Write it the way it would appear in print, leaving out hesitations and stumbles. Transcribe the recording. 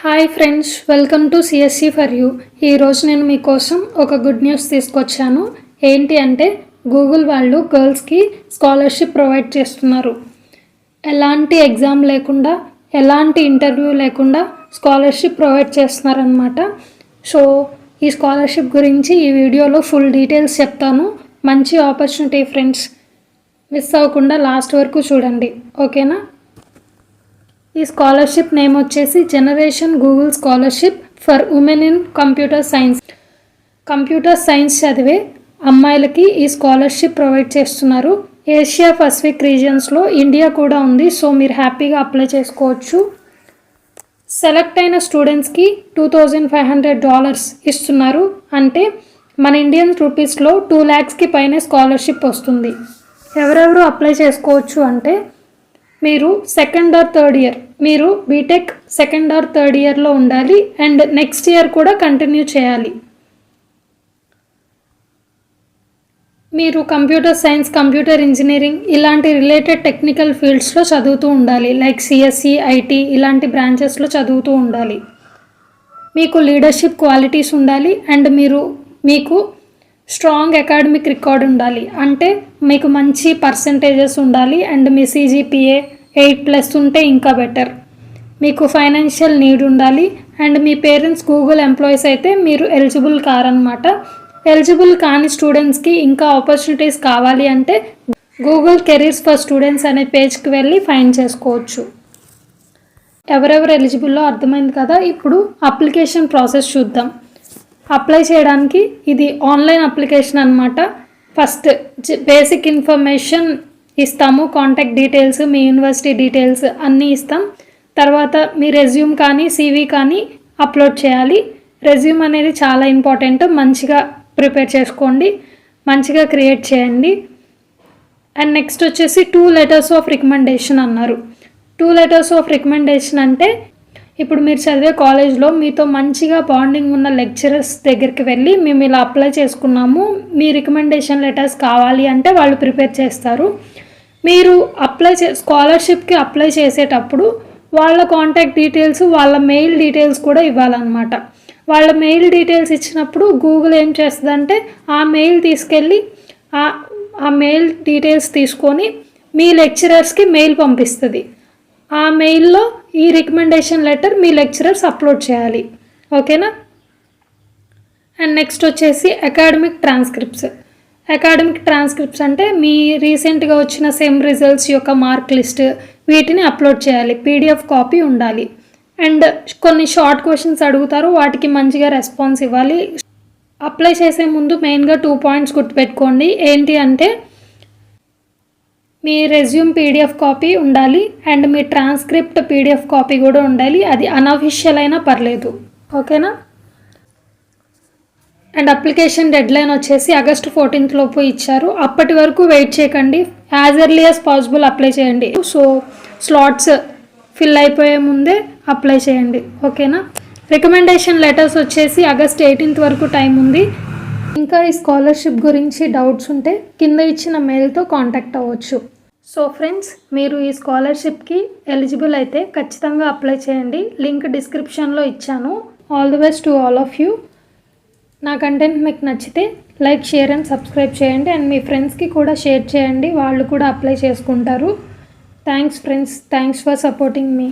Hi friends, welcome to CSC for you. ఈరోజు నేను మీకోసం ఒక గుడ్ న్యూస్ తీసుకొచ్చాను. ఏంటి అంటే గూగుల్ వాళ్ళు గర్ల్స్కి స్కాలర్షిప్ ప్రొవైడ్ చేస్తున్నారు. ఎలాంటి ఎగ్జామ్ లేకుండా, ఎలాంటి ఇంటర్వ్యూ లేకుండా స్కాలర్షిప్ ప్రొవైడ్ చేస్తున్నారనమాట. సో ఈ స్కాలర్షిప్ గురించి ఈ వీడియోలో ఫుల్ డీటెయిల్స్ చెప్తాను. మంచి ఆపర్చునిటీ ఫ్రెండ్స్, మిస్ అవ్వకుండా లాస్ట్ వరకు చూడండి, ఓకేనా. ఈ స్కాలర్షిప్ నేమ్ వచ్చేసి generation Google scholarship for women in computer science. Computer science చదివే అమ్మాయిలకి ఈ స్కాలర్షిప్ ప్రొవైడ్ చేస్తున్నారు. ఏషియా పసిఫిక్ రీజియన్స్లో ఇండియా కూడా ఉంది. సో మీరు హ్యాపీగా అప్లై చేసుకోవచ్చు. సెలెక్ట్ అయిన స్టూడెంట్స్కి $2,500 ఇస్తున్నారు. అంటే మన ఇండియన్ రూపీస్లో 2 lakhsకి పైన స్కాలర్షిప్ వస్తుంది. ఎవరెవరు అప్లై చేసుకోవచ్చు అంటే మీరు సెకండ్ ఆర్ థర్డ్ ఇయర్, మీరు బీటెక్ సెకండ్ ఆర్ థర్డ్ ఇయర్లో ఉండాలి అండ్ నెక్స్ట్ ఇయర్ కూడా కంటిన్యూ చేయాలి. మీరు కంప్యూటర్ సైన్స్, కంప్యూటర్ ఇంజనీరింగ్ ఇలాంటి రిలేటెడ్ టెక్నికల్ ఫీల్డ్స్లో చదువుతూ ఉండాలి. లైక్ సిఎస్సి, ఐటీ ఇలాంటి బ్రాంచెస్లో చదువుతూ ఉండాలి. మీకు లీడర్షిప్ క్వాలిటీస్ ఉండాలి అండ్ మీకు స్ట్రాంగ్ అకాడమిక్ రికార్డ్ ఉండాలి. అంటే మీకు మంచి పర్సంటేజెస్ ఉండాలి అండ్ మీ CGPA 8+ ఉంటే ఇంకా బెటర్. మీకు ఫైనాన్షియల్ నీడ్ ఉండాలి and me parents Google employees అయితే మీరు ఎలిజిబుల్ కారనమాట. ఎలిజిబుల్ కాని స్టూడెంట్స్కి ఇంకా ఆపర్చునిటీస్ కావాలి అంటే గూగుల్ కెరీర్స్ ఫర్ స్టూడెంట్స్ అనే పేజ్కి వెళ్ళి ఫైండ్ చేసుకోవచ్చు. ఎవరెవరు ఎలిజిబుల్లో అర్థమైంది కదా. ఇప్పుడు అప్లికేషన్ ప్రాసెస్ చూద్దాం. అప్లై చేయడానికి ఇది ఆన్లైన్ అప్లికేషన్ అనమాట. ఫస్ట్ బేసిక్ ఇన్ఫర్మేషన్ ఇస్తాము, కాంటాక్ట్ డీటెయిల్స్, మీ యూనివర్సిటీ డీటెయిల్స్ అన్నీ ఇస్తాం. తర్వాత మీ రెజ్యూమ్ కానీ CV కానీ అప్లోడ్ చేయాలి. రెజ్యూమ్ అనేది చాలా ఇంపార్టెంట్. మంచిగా ప్రిపేర్ చేసుకోండి, మంచిగా క్రియేట్ చేయండి. అండ్ నెక్స్ట్ వచ్చేసి 2 letters ఆఫ్ రికమెండేషన్ అన్నారు. 2 letters ఆఫ్ రికమెండేషన్ అంటే ఇప్పుడు మీరు చదివే కాలేజ్లో మీతో మంచిగా బాండింగ్ ఉన్న లెక్చరర్స్ దగ్గరికి వెళ్ళి మేము ఇలా అప్లై చేసుకున్నాము, మీ రికమెండేషన్ లెటర్స్ కావాలి అంటే వాళ్ళు ప్రిపేర్ చేస్తారు. మీరు స్కాలర్షిప్కి అప్లై చేసేటప్పుడు వాళ్ళ కాంటాక్ట్ డీటెయిల్స్, వాళ్ళ మెయిల్ డీటెయిల్స్ కూడా ఇవ్వాలన్నమాట. వాళ్ళ మెయిల్ డీటెయిల్స్ ఇచ్చినప్పుడు గూగుల్ ఏం చేస్తుందంటే ఆ మెయిల్ తీసుకెళ్ళి ఆ మెయిల్ డీటెయిల్స్ తీసుకొని మీ లెక్చరర్స్కి మెయిల్ పంపిస్తుంది. ఆ మెయిల్లో ఈ రికమెండేషన్ లెటర్ మీ లెక్చరర్స్ అప్లోడ్ చేయాలి, ఓకేనా. అండ్ నెక్స్ట్ వచ్చేసి అకాడమిక్ ట్రాన్స్క్రిప్ట్స్ అంటే మీ రీసెంట్గా వచ్చిన సెమ్ రిజల్ట్స్ యొక్క మార్క్ లిస్ట్ వీటిని అప్లోడ్ చేయాలి. PDF కాపీ ఉండాలి. అండ్ కొన్ని షార్ట్ క్వశ్చన్స్ అడుగుతారు, వాటికి మంచిగా రెస్పాన్స్ ఇవ్వాలి. అప్లై చేసే ముందు మెయిన్గా 2 points గుర్తుపెట్టుకోండి. ఏంటి అంటే మీ రెజ్యూమ్ PDF కాపీ ఉండాలి and me transcript PDF copy కూడా ఉండాలి. అది అన్అఫీషియల్ అయినా పర్లేదు, ఓకేనా. అండ్ అప్లికేషన్ డెడ్లైన్ వచ్చేసి August 14th లోపు ఇచ్చారు. అప్పటి వరకు వెయిట్ చేయకండి, as early as possible apply చేయండి. సో స్లాట్స్ ఫిల్ అయిపోయే ముందే అప్లై చేయండి, ఓకేనా. రికమెండేషన్ లెటర్స్ వచ్చేసి August 18th వరకు టైం ఉంది. ఇంకా ఈ స్కాలర్షిప్ గురించి డౌట్స్ ఉంటే కింద ఇచ్చిన మెయిల్తో కాంటాక్ట్ అవ్వచ్చు. సో ఫ్రెండ్స్, మీరు ఈ స్కాలర్షిప్కి ఎలిజిబుల్ అయితే ఖచ్చితంగా అప్లై చేయండి. లింక్ డిస్క్రిప్షన్లో ఇచ్చాను. All the best to all of you. నా కంటెంట్ మీకు నచ్చితే లైక్, షేర్ అండ్ సబ్స్క్రైబ్ చేయండి అండ్ మీ ఫ్రెండ్స్కి కూడా షేర్ చేయండి, వాళ్ళు కూడా అప్లై చేసుకుంటారు. Thanks friends, thanks for supporting me.